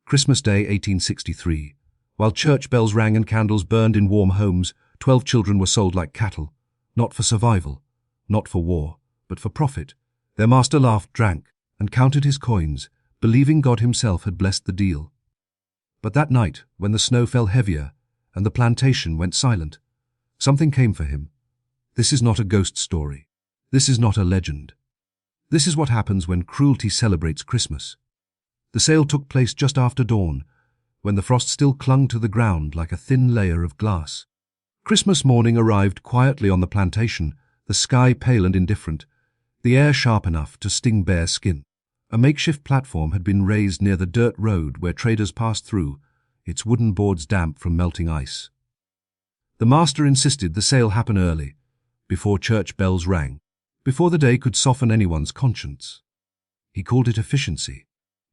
Christmas Day 1863. While church bells rang and candles burned in warm homes, 12 children were sold like cattle, not for survival, not for war, but for profit. Their master laughed, drank, and counted his coins, believing God himself had blessed the deal. But that night, when the snow fell heavier and the plantation went silent, something came for him. This is not a ghost story. This is not a legend. This is what happens when cruelty celebrates Christmas. The sale took place just after dawn, when the frost still clung to the ground like a thin layer of glass. Christmas morning arrived quietly on the plantation, the sky pale and indifferent, the air sharp enough to sting bare skin. A makeshift platform had been raised near the dirt road where traders passed through, its wooden boards damp from melting ice. The master insisted the sale happen early, before church bells rang, before the day could soften anyone's conscience. He called it efficiency.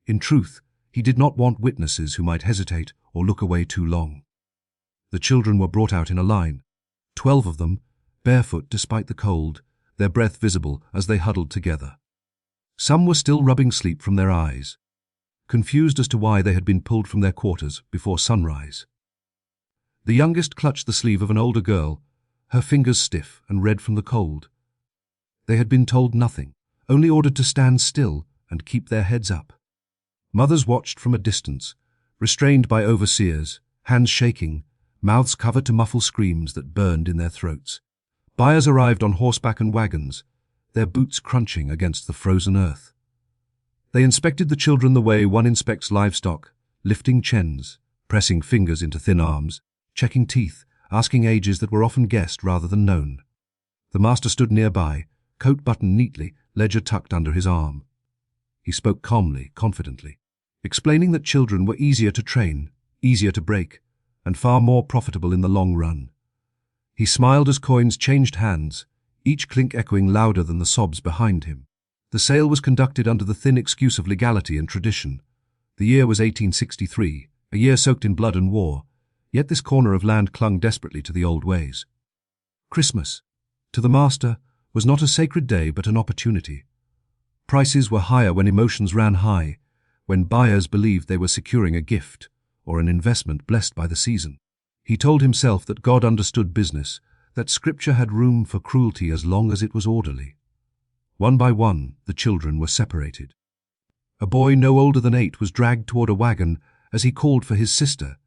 In truth, he did not want witnesses who might hesitate or look away too long. The children were brought out in a line, 12 of them, barefoot despite the cold, their breath visible as they huddled together. Some were still rubbing sleep from their eyes, confused as to why they had been pulled from their quarters before sunrise. The youngest clutched the sleeve of an older girl, her fingers stiff and red from the cold. They had been told nothing, only ordered to stand still and keep their heads up. Mothers watched from a distance, restrained by overseers, hands shaking, mouths covered to muffle screams that burned in their throats. Buyers arrived on horseback and wagons, their boots crunching against the frozen earth. They inspected the children the way one inspects livestock, lifting chens, pressing fingers into thin arms, checking teeth, asking ages that were often guessed rather than known. The master stood nearby, coat buttoned neatly, ledger tucked under his arm. He spoke calmly, confidently, explaining that children were easier to train, easier to break, and far more profitable in the long run. He smiled as coins changed hands, each clink echoing louder than the sobs behind him. The sale was conducted under the thin excuse of legality and tradition. The year was 1863, a year soaked in blood and war, yet this corner of land clung desperately to the old ways. Christmas, to the master, was not a sacred day but an opportunity. Prices were higher when emotions ran high, when buyers believed they were securing a gift or an investment blessed by the season. He told himself that God understood business, that Scripture had room for cruelty as long as it was orderly. One by one, the children were separated. A boy no older than 8 was dragged toward a wagon as he called for his sister,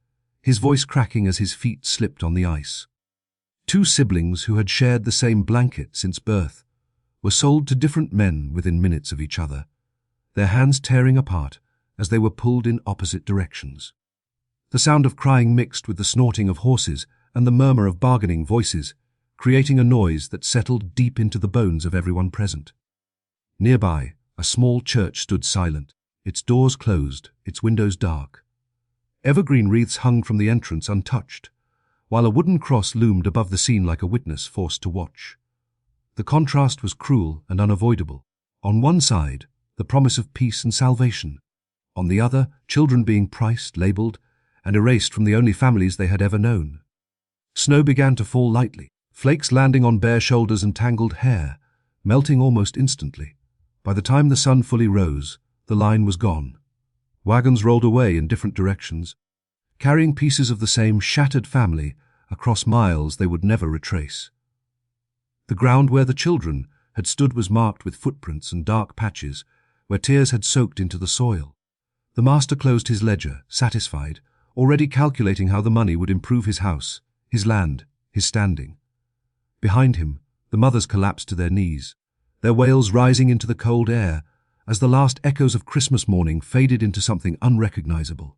his voice cracking as his feet slipped on the ice. 2 siblings who had shared the same blanket since birth were sold to different men within minutes of each other, their hands tearing apart as they were pulled in opposite directions. The sound of crying mixed with the snorting of horses and the murmur of bargaining voices, creating a noise that settled deep into the bones of everyone present. Nearby, a small church stood silent, its doors closed, its windows dark. Evergreen wreaths hung from the entrance untouched, while a wooden cross loomed above the scene like a witness forced to watch. The contrast was cruel and unavoidable. On one side, the promise of peace and salvation. On the other, children being priced, labeled, and erased from the only families they had ever known. Snow began to fall lightly, flakes landing on bare shoulders and tangled hair, melting almost instantly. By the time the sun fully rose, the line was gone. Wagons rolled away in different directions, carrying pieces of the same shattered family across miles they would never retrace. The ground where the children had stood was marked with footprints and dark patches where tears had soaked into the soil. The master closed his ledger, satisfied, already calculating how the money would improve his house, his land, his standing. Behind him, the mothers collapsed to their knees, their wails rising into the cold air as the last echoes of Christmas morning faded into something unrecognizable.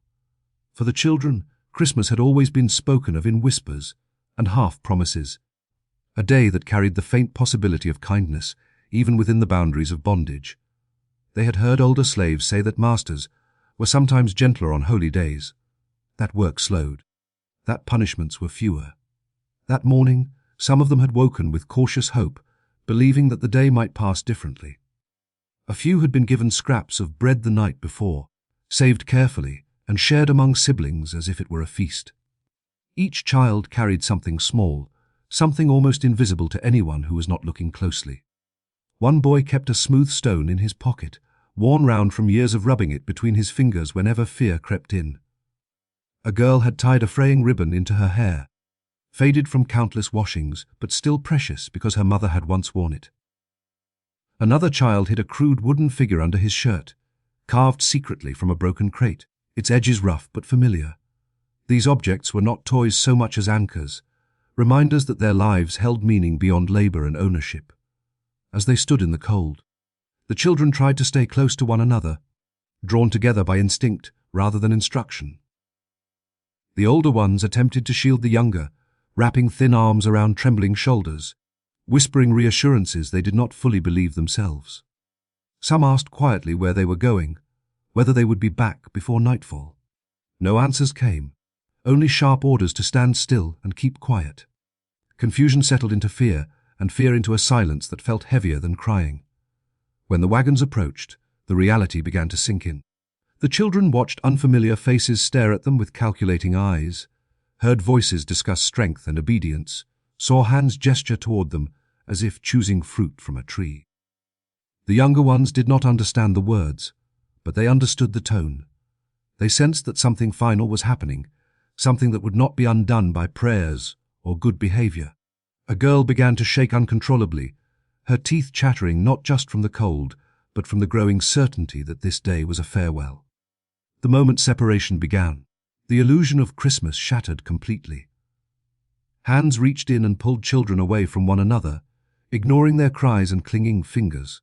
For the children, Christmas had always been spoken of in whispers and half-promises, a day that carried the faint possibility of kindness even within the boundaries of bondage. They had heard older slaves say that masters were sometimes gentler on holy days. That work slowed. That punishments were fewer. That morning, some of them had woken with cautious hope, believing that the day might pass differently. A few had been given scraps of bread the night before, saved carefully and shared among siblings as if it were a feast. Each child carried something small, something almost invisible to anyone who was not looking closely. One boy kept a smooth stone in his pocket, worn round from years of rubbing it between his fingers whenever fear crept in. A girl had tied a fraying ribbon into her hair, faded from countless washings, but still precious because her mother had once worn it. Another child hid a crude wooden figure under his shirt, carved secretly from a broken crate, its edges rough but familiar. These objects were not toys so much as anchors, reminders that their lives held meaning beyond labor and ownership. As they stood in the cold, the children tried to stay close to one another, drawn together by instinct rather than instruction. The older ones attempted to shield the younger, wrapping thin arms around trembling shoulders, whispering reassurances they did not fully believe themselves. Some asked quietly where they were going, whether they would be back before nightfall. No answers came, only sharp orders to stand still and keep quiet. Confusion settled into fear, and fear into a silence that felt heavier than crying. When the wagons approached, the reality began to sink in. The children watched unfamiliar faces stare at them with calculating eyes, heard voices discuss strength and obedience, saw hands gesture toward them as if choosing fruit from a tree. The younger ones did not understand the words, but they understood the tone. They sensed that something final was happening, something that would not be undone by prayers or good behavior. A girl began to shake uncontrollably, her teeth chattering not just from the cold, but from the growing certainty that this day was a farewell. The moment separation began, the illusion of Christmas shattered completely. Hands reached in and pulled children away from one another, ignoring their cries and clinging fingers.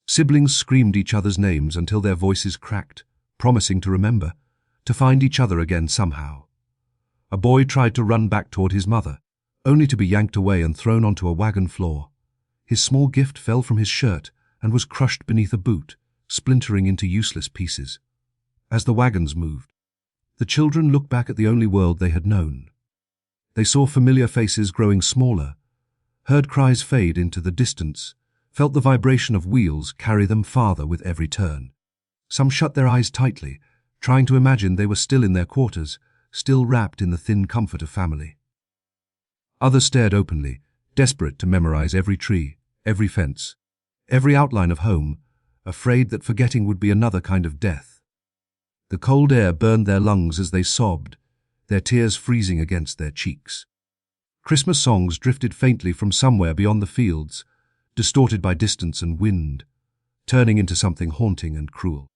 Siblings screamed each other's names until their voices cracked, promising to remember, to find each other again somehow. A boy tried to run back toward his mother, only to be yanked away and thrown onto a wagon floor. His small gift fell from his shirt and was crushed beneath a boot, splintering into useless pieces. As the wagons moved, the children looked back at the only world they had known. They saw familiar faces growing smaller, heard cries fade into the distance, felt the vibration of wheels carry them farther with every turn. Some shut their eyes tightly, trying to imagine they were still in their quarters, still wrapped in the thin comfort of family. Others stared openly, desperate to memorize every tree, every fence, every outline of home, afraid that forgetting would be another kind of death. The cold air burned their lungs as they sobbed, their tears freezing against their cheeks. Christmas songs drifted faintly from somewhere beyond the fields, distorted by distance and wind, turning into something haunting and cruel.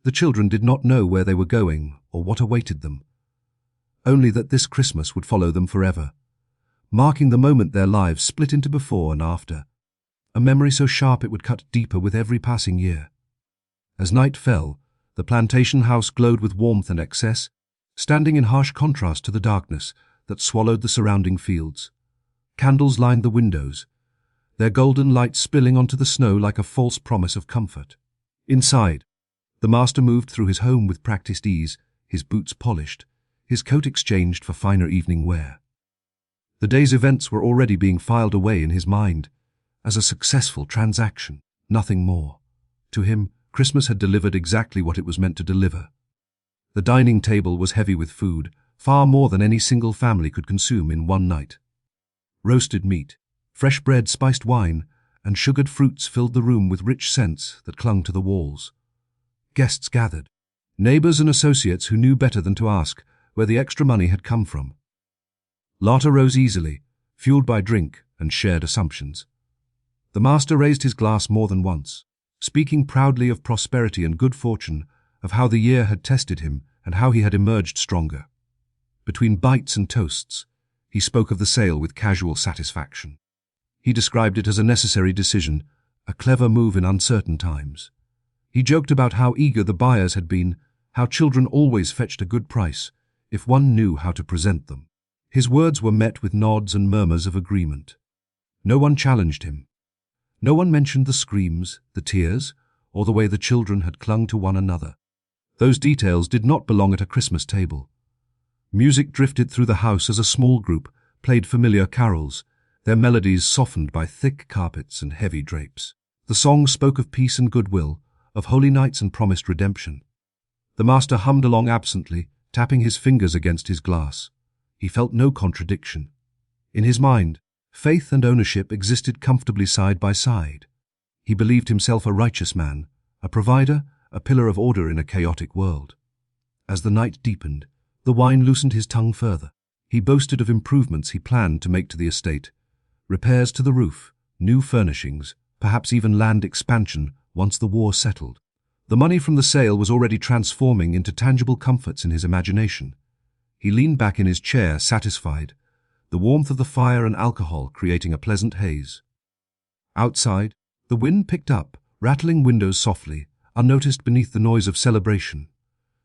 The children did not know where they were going or what awaited them, only that this Christmas would follow them forever, marking the moment their lives split into before and after, a memory so sharp it would cut deeper with every passing year. As night fell, the plantation house glowed with warmth and excess, standing in harsh contrast to the darkness that swallowed the surrounding fields. Candles lined the windows, their golden light spilling onto the snow like a false promise of comfort. Inside, the master moved through his home with practiced ease, his boots polished, his coat exchanged for finer evening wear. The day's events were already being filed away in his mind as a successful transaction, nothing more. To him, Christmas had delivered exactly what it was meant to deliver. The dining table was heavy with food, far more than any single family could consume in one night. Roasted meat, fresh bread, spiced wine, and sugared fruits filled the room with rich scents that clung to the walls. Guests gathered, neighbors and associates who knew better than to ask where the extra money had come from. Laughter rose easily, fueled by drink and shared assumptions. The master raised his glass more than once, speaking proudly of prosperity and good fortune, of how the year had tested him and how he had emerged stronger. Between bites and toasts, he spoke of the sale with casual satisfaction. He described it as a necessary decision, a clever move in uncertain times. He joked about how eager the buyers had been, how children always fetched a good price, if one knew how to present them. His words were met with nods and murmurs of agreement. No one challenged him. No one mentioned the screams, the tears, or the way the children had clung to one another. Those details did not belong at a Christmas table. Music drifted through the house as a small group played familiar carols, their melodies softened by thick carpets and heavy drapes. The songs spoke of peace and goodwill, of holy nights and promised redemption. The master hummed along absently, tapping his fingers against his glass. He felt no contradiction. In his mind, faith and ownership existed comfortably side by side. He believed himself a righteous man, a provider, a pillar of order in a chaotic world. As the night deepened, the wine loosened his tongue further. He boasted of improvements he planned to make to the estate, repairs to the roof, new furnishings, perhaps even land expansion once the war settled. The money from the sale was already transforming into tangible comforts in his imagination. He leaned back in his chair, satisfied, the warmth of the fire and alcohol creating a pleasant haze. Outside, the wind picked up, rattling windows softly, unnoticed beneath the noise of celebration.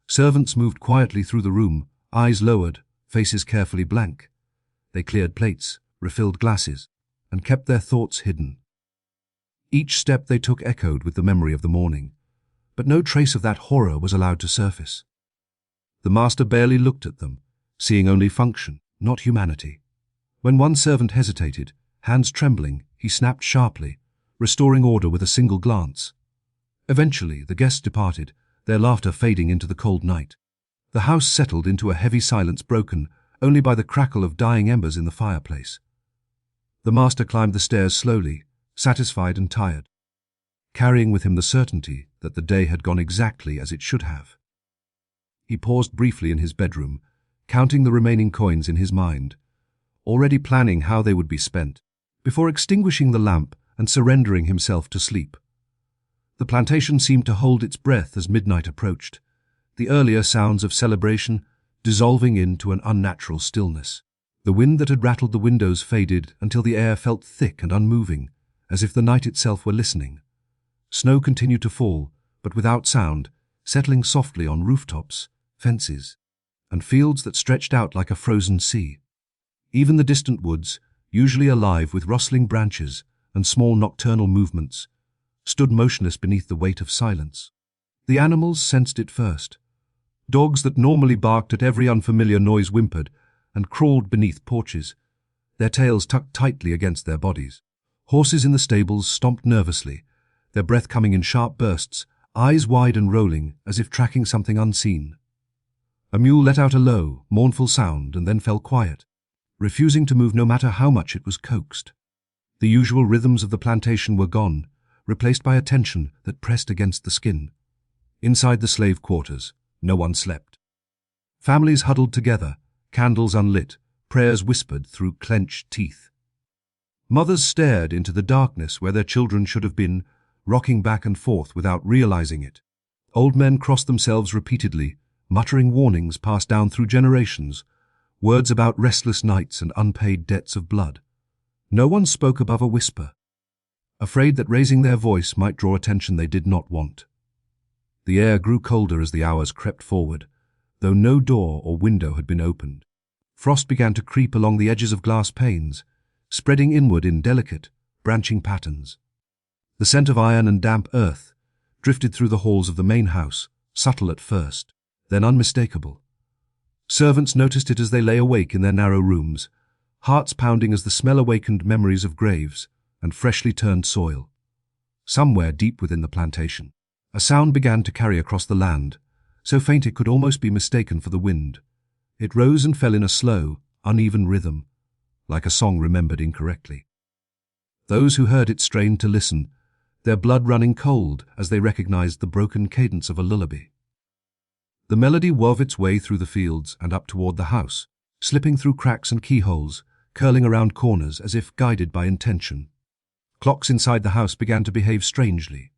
Servants moved quietly through the room, eyes lowered, faces carefully blank. They cleared plates, refilled glasses, and kept their thoughts hidden. Each step they took echoed with the memory of the morning, but no trace of that horror was allowed to surface. The master barely looked at them, seeing only function, not humanity. When one servant hesitated, hands trembling, he snapped sharply, restoring order with a single glance. Eventually, the guests departed, their laughter fading into the cold night. The house settled into a heavy silence broken only by the crackle of dying embers in the fireplace. The master climbed the stairs slowly, satisfied and tired, carrying with him the certainty that the day had gone exactly as it should have. He paused briefly in his bedroom, counting the remaining coins in his mind, already planning how they would be spent, before extinguishing the lamp and surrendering himself to sleep. The plantation seemed to hold its breath as midnight approached, the earlier sounds of celebration dissolving into an unnatural stillness. The wind that had rattled the windows faded until the air felt thick and unmoving, as if the night itself were listening. Snow continued to fall, but without sound, settling softly on rooftops, fences, and fields that stretched out like a frozen sea. Even the distant woods, usually alive with rustling branches and small nocturnal movements, stood motionless beneath the weight of silence. The animals sensed it first. Dogs that normally barked at every unfamiliar noise whimpered and crawled beneath porches, their tails tucked tightly against their bodies. Horses in the stables stomped nervously, their breath coming in sharp bursts, eyes wide and rolling as if tracking something unseen. A mule let out a low, mournful sound and then fell quiet, refusing to move no matter how much it was coaxed. The usual rhythms of the plantation were gone, replaced by a tension that pressed against the skin. Inside the slave quarters, no one slept. Families huddled together, candles unlit, prayers whispered through clenched teeth. Mothers stared into the darkness where their children should have been, rocking back and forth without realizing it. Old men crossed themselves repeatedly, muttering warnings passed down through generations, words about restless nights and unpaid debts of blood. No one spoke above a whisper, afraid that raising their voice might draw attention they did not want. The air grew colder as the hours crept forward, though no door or window had been opened. Frost began to creep along the edges of glass panes, spreading inward in delicate, branching patterns. The scent of iron and damp earth drifted through the halls of the main house, subtle at first, then unmistakable. Servants noticed it as they lay awake in their narrow rooms, hearts pounding as the smell awakened memories of graves and freshly turned soil. Somewhere deep within the plantation, a sound began to carry across the land, so faint it could almost be mistaken for the wind. It rose and fell in a slow, uneven rhythm, like a song remembered incorrectly. Those who heard it strained to listen, their blood running cold as they recognized the broken cadence of a lullaby. The melody wove its way through the fields and up toward the house, slipping through cracks and keyholes, curling around corners as if guided by intention. Clocks inside the house began to behave strangely.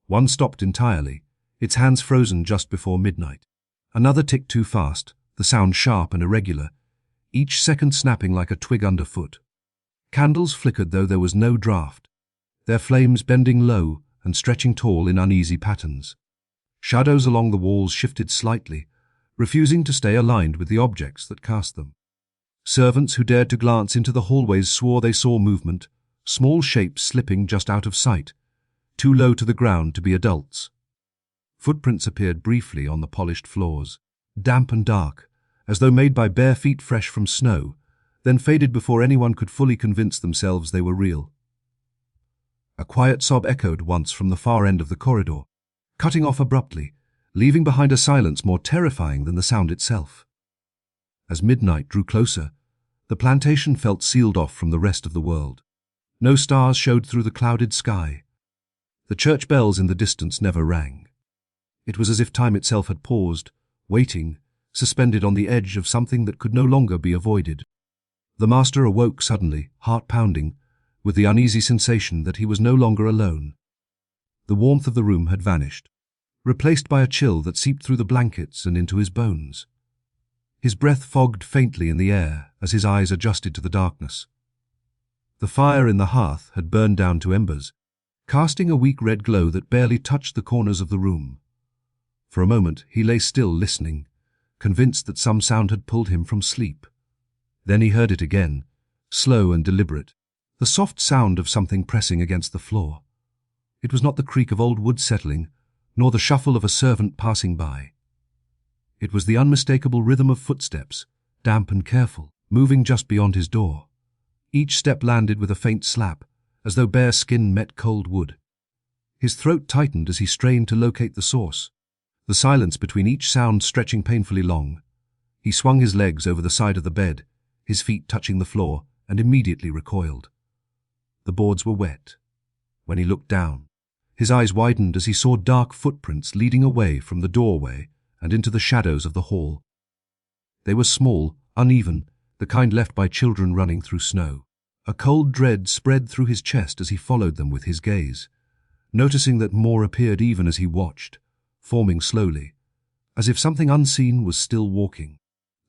One stopped entirely, its hands frozen just before midnight. Another ticked too fast, the sound sharp and irregular, each second snapping like a twig underfoot. Candles flickered though there was no draft, their flames bending low and stretching tall in uneasy patterns. Shadows along the walls shifted slightly, refusing to stay aligned with the objects that cast them. Servants who dared to glance into the hallways swore they saw movement, small shapes slipping just out of sight, too low to the ground to be adults. Footprints appeared briefly on the polished floors, damp and dark, as though made by bare feet fresh from snow, then faded before anyone could fully convince themselves they were real. A quiet sob echoed once from the far end of the corridor, cutting off abruptly, leaving behind a silence more terrifying than the sound itself. As midnight drew closer, the plantation felt sealed off from the rest of the world. No stars showed through the clouded sky. The church bells in the distance never rang. It was as if time itself had paused, waiting, suspended on the edge of something that could no longer be avoided. The master awoke suddenly, heart pounding, with the uneasy sensation that he was no longer alone. The warmth of the room had vanished, replaced by a chill that seeped through the blankets and into his bones. His breath fogged faintly in the air as his eyes adjusted to the darkness. The fire in the hearth had burned down to embers, casting a weak red glow that barely touched the corners of the room. For a moment he lay still, listening, convinced that some sound had pulled him from sleep. Then he heard it again, slow and deliberate, the soft sound of something pressing against the floor. It was not the creak of old wood settling, nor the shuffle of a servant passing by. It was the unmistakable rhythm of footsteps, damp and careful, moving just beyond his door. Each step landed with a faint slap, as though bare skin met cold wood. His throat tightened as he strained to locate the source, the silence between each sound stretching painfully long. He swung his legs over the side of the bed, his feet touching the floor, and immediately recoiled. The boards were wet. When he looked down, his eyes widened as he saw dark footprints leading away from the doorway and into the shadows of the hall. They were small, uneven, the kind left by children running through snow. A cold dread spread through his chest as he followed them with his gaze, noticing that more appeared even as he watched, forming slowly, as if something unseen was still walking.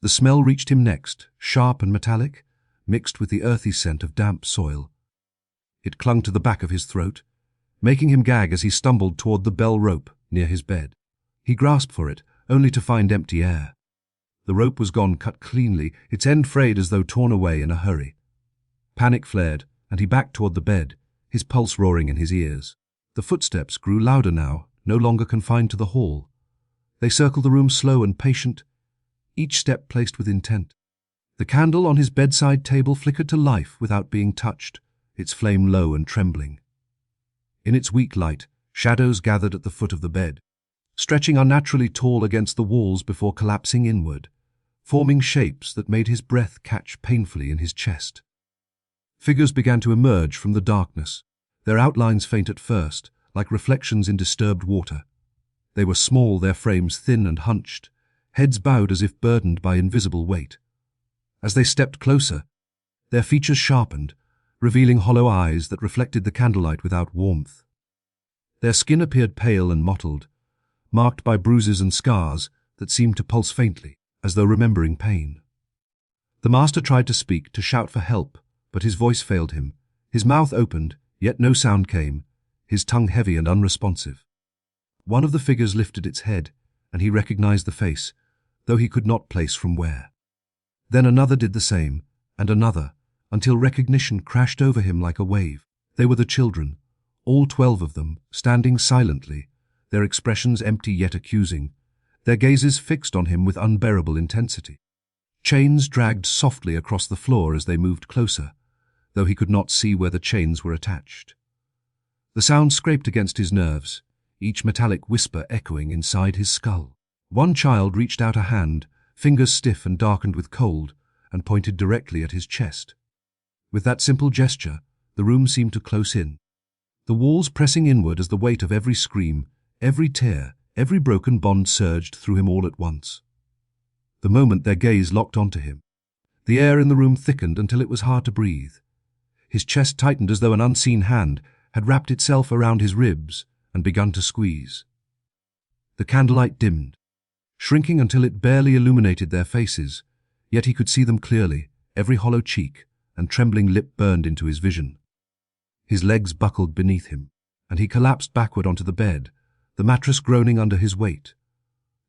The smell reached him next, sharp and metallic, mixed with the earthy scent of damp soil. It clung to the back of his throat, making him gag as he stumbled toward the bell rope near his bed. He grasped for it, only to find empty air. The rope was gone, cut cleanly, its end frayed as though torn away in a hurry. Panic flared, and he backed toward the bed, his pulse roaring in his ears. The footsteps grew louder now, no longer confined to the hall. They circled the room, slow and patient, each step placed with intent. The candle on his bedside table flickered to life without being touched, its flame low and trembling. In its weak light, shadows gathered at the foot of the bed, stretching unnaturally tall against the walls before collapsing inward, forming shapes that made his breath catch painfully in his chest. Figures began to emerge from the darkness, their outlines faint at first, like reflections in disturbed water. They were small, their frames thin and hunched, heads bowed as if burdened by invisible weight. As they stepped closer, their features sharpened, revealing hollow eyes that reflected the candlelight without warmth. Their skin appeared pale and mottled, marked by bruises and scars that seemed to pulse faintly, as though remembering pain. The master tried to speak, to shout for help, but his voice failed him. His mouth opened, yet no sound came, his tongue heavy and unresponsive. One of the figures lifted its head, and he recognized the face, though he could not place from where. Then another did the same, and another, until recognition crashed over him like a wave. They were the children, all 12 of them, standing silently, their expressions empty yet accusing, their gazes fixed on him with unbearable intensity. Chains dragged softly across the floor as they moved closer, though he could not see where the chains were attached. The sound scraped against his nerves, each metallic whisper echoing inside his skull. One child reached out a hand, fingers stiff and darkened with cold, and pointed directly at his chest. With that simple gesture, the room seemed to close in, the walls pressing inward as the weight of every scream, every tear, every broken bond surged through him all at once. The moment their gaze locked onto him, the air in the room thickened until it was hard to breathe. His chest tightened as though an unseen hand had wrapped itself around his ribs and begun to squeeze. The candlelight dimmed, shrinking until it barely illuminated their faces, yet he could see them clearly, every hollow cheek and trembling lip burned into his vision. His legs buckled beneath him, and he collapsed backward onto the bed, the mattress groaning under his weight.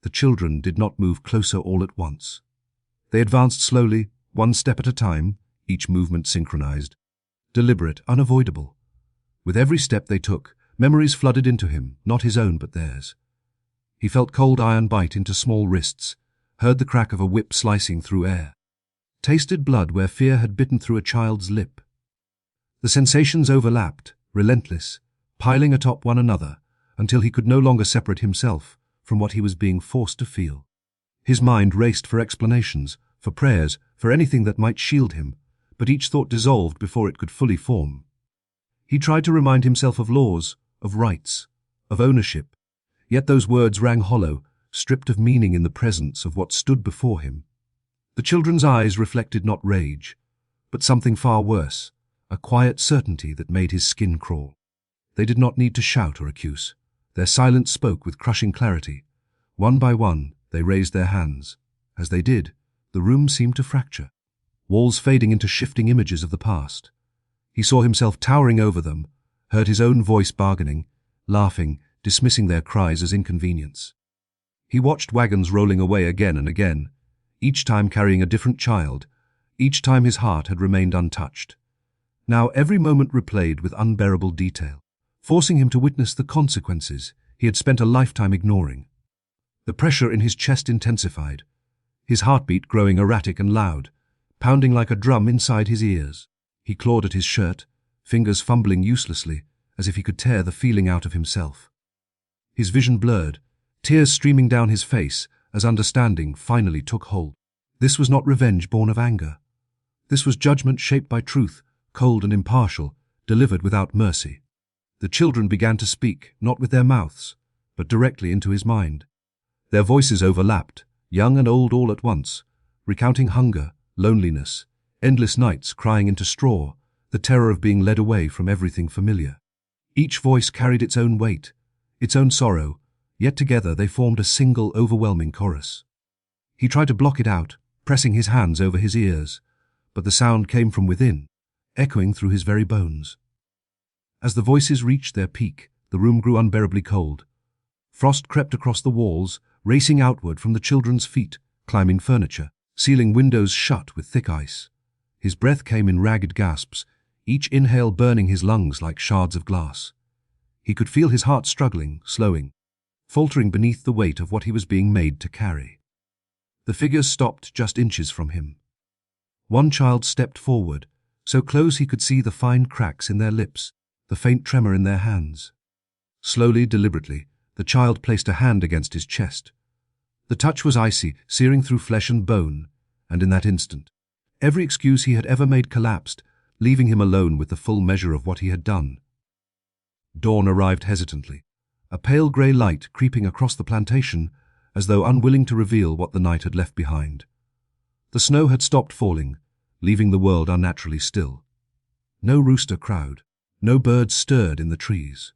The children did not move closer all at once. They advanced slowly, one step at a time, each movement synchronized, deliberate, unavoidable. With every step they took, memories flooded into him, not his own but theirs. He felt cold iron bite into small wrists, heard the crack of a whip slicing through air, tasted blood where fear had bitten through a child's lip. The sensations overlapped, relentless, piling atop one another, until he could no longer separate himself from what he was being forced to feel. His mind raced for explanations, for prayers, for anything that might shield him, but each thought dissolved before it could fully form. He tried to remind himself of laws, of rights, of ownership. Yet those words rang hollow, stripped of meaning in the presence of what stood before him. The children's eyes reflected not rage, but something far worse, a quiet certainty that made his skin crawl. They did not need to shout or accuse. Their silence spoke with crushing clarity. One by one, they raised their hands. As they did, the room seemed to fracture, walls fading into shifting images of the past. He saw himself towering over them, heard his own voice bargaining, laughing, dismissing their cries as inconvenience. He watched wagons rolling away again and again, each time carrying a different child, each time his heart had remained untouched. Now every moment replayed with unbearable detail, forcing him to witness the consequences he had spent a lifetime ignoring. The pressure in his chest intensified, his heartbeat growing erratic and loud, pounding like a drum inside his ears. He clawed at his shirt, fingers fumbling uselessly, as if he could tear the feeling out of himself. His vision blurred, tears streaming down his face as understanding finally took hold. This was not revenge born of anger. This was judgment shaped by truth, cold and impartial, delivered without mercy. The children began to speak, not with their mouths, but directly into his mind. Their voices overlapped, young and old all at once, recounting hunger, loneliness, endless nights crying into straw, the terror of being led away from everything familiar. Each voice carried its own weight, its own sorrow, yet together they formed a single overwhelming chorus. He tried to block it out, pressing his hands over his ears, but the sound came from within, echoing through his very bones. As the voices reached their peak, the room grew unbearably cold. Frost crept across the walls, racing outward from the children's feet, climbing furniture, sealing windows shut with thick ice. His breath came in ragged gasps, each inhale burning his lungs like shards of glass. He could feel his heart struggling, slowing, faltering beneath the weight of what he was being made to carry. The figures stopped just inches from him. One child stepped forward, so close he could see the fine cracks in their lips, the faint tremor in their hands. Slowly, deliberately, the child placed a hand against his chest. The touch was icy, searing through flesh and bone, and in that instant, every excuse he had ever made collapsed, leaving him alone with the full measure of what he had done. Dawn arrived hesitantly, a pale grey light creeping across the plantation, as though unwilling to reveal what the night had left behind. The snow had stopped falling, leaving the world unnaturally still. No rooster crowed, no birds stirred in the trees.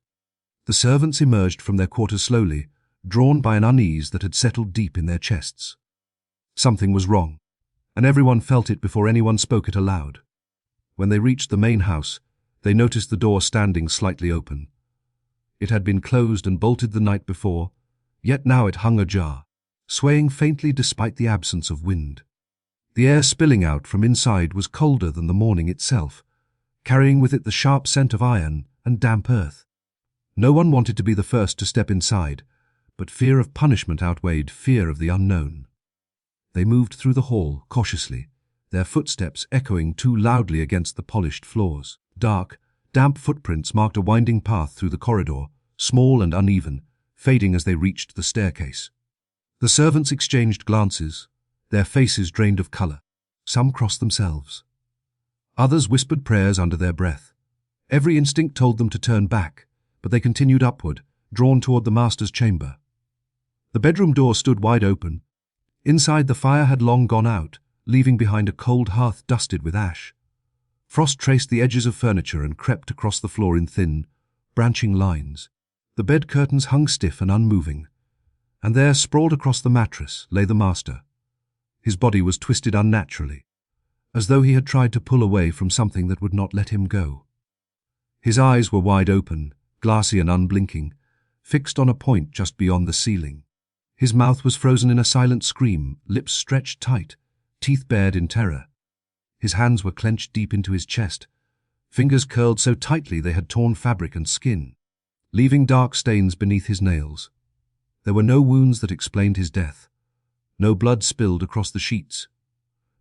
The servants emerged from their quarters slowly, drawn by an unease that had settled deep in their chests. Something was wrong, and everyone felt it before anyone spoke it aloud. When they reached the main house, they noticed the door standing slightly open. It had been closed and bolted the night before, yet now it hung ajar, swaying faintly despite the absence of wind. The air spilling out from inside was colder than the morning itself, carrying with it the sharp scent of iron and damp earth. No one wanted to be the first to step inside, but fear of punishment outweighed fear of the unknown. They moved through the hall cautiously, their footsteps echoing too loudly against the polished floors. Dark, damp footprints marked a winding path through the corridor, small and uneven, fading as they reached the staircase. The servants exchanged glances, their faces drained of color. Some crossed themselves. Others whispered prayers under their breath. Every instinct told them to turn back, but they continued upward, drawn toward the master's chamber. The bedroom door stood wide open. Inside, the fire had long gone out, leaving behind a cold hearth dusted with ash. Frost traced the edges of furniture and crept across the floor in thin, branching lines. The bed curtains hung stiff and unmoving, and there, sprawled across the mattress, lay the master. His body was twisted unnaturally, as though he had tried to pull away from something that would not let him go. His eyes were wide open, glassy and unblinking, fixed on a point just beyond the ceiling. His mouth was frozen in a silent scream, lips stretched tight, teeth bared in terror. His hands were clenched deep into his chest, fingers curled so tightly they had torn fabric and skin, leaving dark stains beneath his nails. There were no wounds that explained his death, no blood spilled across the sheets,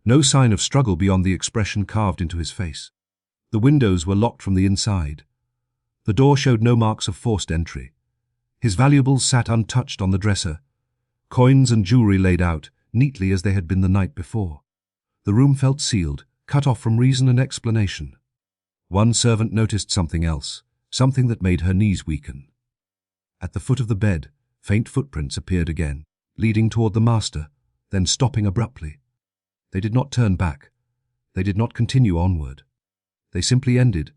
no sign of struggle beyond the expression carved into his face. The windows were locked from the inside. The door showed no marks of forced entry. His valuables sat untouched on the dresser, coins and jewelry laid out, neatly as they had been the night before. The room felt sealed, cut off from reason and explanation. One servant noticed something else, something that made her knees weaken. At the foot of the bed, faint footprints appeared again, leading toward the master, then stopping abruptly. They did not turn back. They did not continue onward. They simply ended,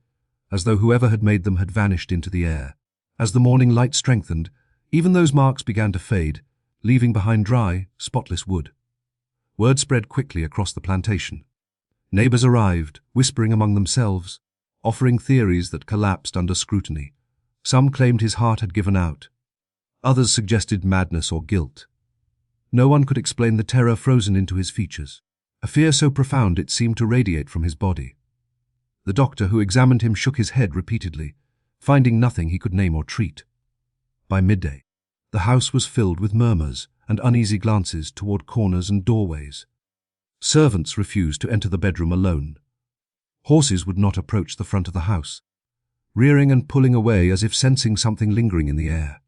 as though whoever had made them had vanished into the air. As the morning light strengthened, even those marks began to fade, leaving behind dry, spotless wood. Word spread quickly across the plantation. Neighbors arrived, whispering among themselves, offering theories that collapsed under scrutiny. Some claimed his heart had given out. Others suggested madness or guilt. No one could explain the terror frozen into his features, a fear so profound it seemed to radiate from his body. The doctor who examined him shook his head repeatedly, finding nothing he could name or treat. By midday, the house was filled with murmurs and uneasy glances toward corners and doorways. Servants refused to enter the bedroom alone. Horses would not approach the front of the house, rearing and pulling away as if sensing something lingering in the air.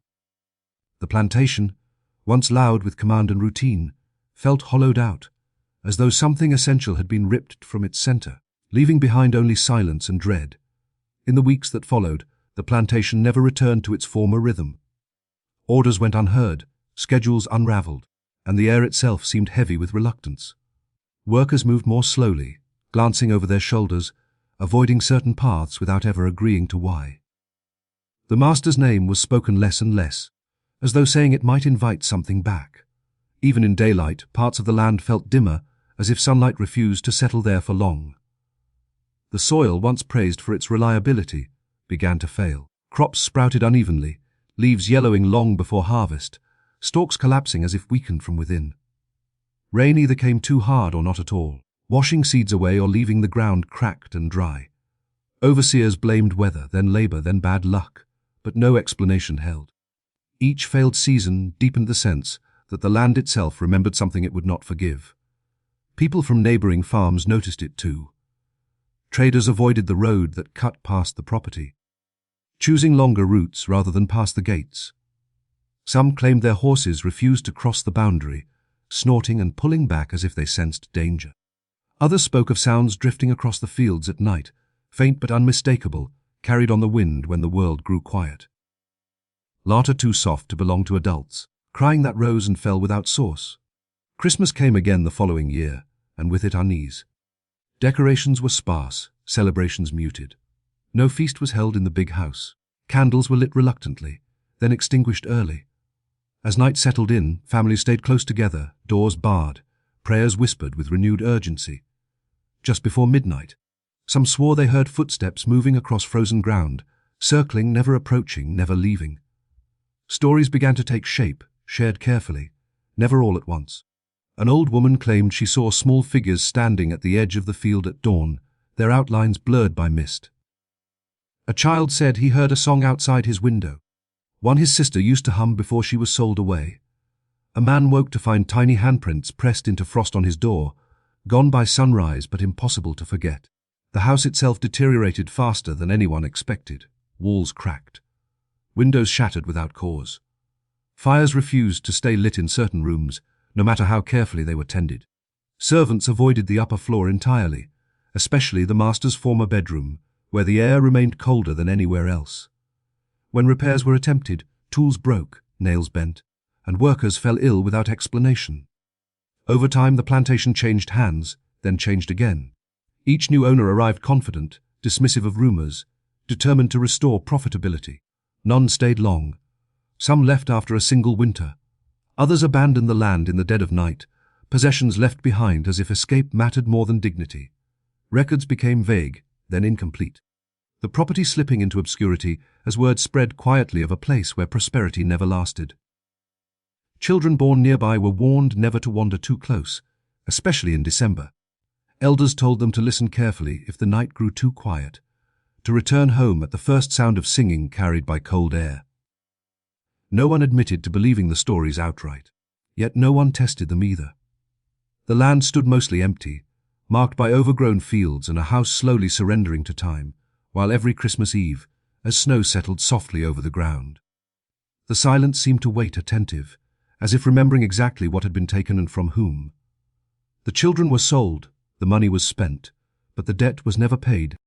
The plantation, once loud with command and routine, felt hollowed out, as though something essential had been ripped from its center, leaving behind only silence and dread. In the weeks that followed, the plantation never returned to its former rhythm. Orders went unheard, schedules unraveled, and the air itself seemed heavy with reluctance. Workers moved more slowly, glancing over their shoulders, avoiding certain paths without ever agreeing to why. The master's name was spoken less and less, as though saying it might invite something back. Even in daylight, parts of the land felt dimmer, as if sunlight refused to settle there for long. The soil, once praised for its reliability, began to fail. Crops sprouted unevenly, leaves yellowing long before harvest, stalks collapsing as if weakened from within. Rain either came too hard or not at all, washing seeds away or leaving the ground cracked and dry. Overseers blamed weather, then labor, then bad luck, but no explanation held. Each failed season deepened the sense that the land itself remembered something it would not forgive. People from neighboring farms noticed it too. Traders avoided the road that cut past the property, choosing longer routes rather than past the gates. Some claimed their horses refused to cross the boundary, snorting and pulling back as if they sensed danger. Others spoke of sounds drifting across the fields at night, faint but unmistakable, carried on the wind when the world grew quiet. Laughter too soft to belong to adults, crying that rose and fell without source. Christmas came again the following year, and with it unease. Decorations were sparse, celebrations muted. No feast was held in the big house. Candles were lit reluctantly, then extinguished early. As night settled in, families stayed close together, doors barred, prayers whispered with renewed urgency. Just before midnight, some swore they heard footsteps moving across frozen ground, circling, never approaching, never leaving. Stories began to take shape, shared carefully, never all at once. An old woman claimed she saw small figures standing at the edge of the field at dawn, their outlines blurred by mist. A child said he heard a song outside his window, one his sister used to hum before she was sold away. A man woke to find tiny handprints pressed into frost on his door, gone by sunrise but impossible to forget. The house itself deteriorated faster than anyone expected. Walls cracked, windows shattered without cause. Fires refused to stay lit in certain rooms, no matter how carefully they were tended. Servants avoided the upper floor entirely, especially the master's former bedroom, where the air remained colder than anywhere else. When repairs were attempted, tools broke, nails bent, and workers fell ill without explanation. Over time, the plantation changed hands, then changed again. Each new owner arrived confident, dismissive of rumors, determined to restore profitability. None stayed long. Some left after a single winter. Others abandoned the land in the dead of night, possessions left behind as if escape mattered more than dignity. Records became vague, then incomplete. The property slipping into obscurity as word spread quietly of a place where prosperity never lasted. Children born nearby were warned never to wander too close, especially in December. Elders told them to listen carefully if the night grew too quiet, to return home at the first sound of singing carried by cold air. No one admitted to believing the stories outright, yet no one tested them either. The land stood mostly empty, marked by overgrown fields and a house slowly surrendering to time, while every Christmas Eve, as snow settled softly over the ground. The silence seemed to wait attentive, as if remembering exactly what had been taken and from whom. The children were sold, the money was spent, but the debt was never paid.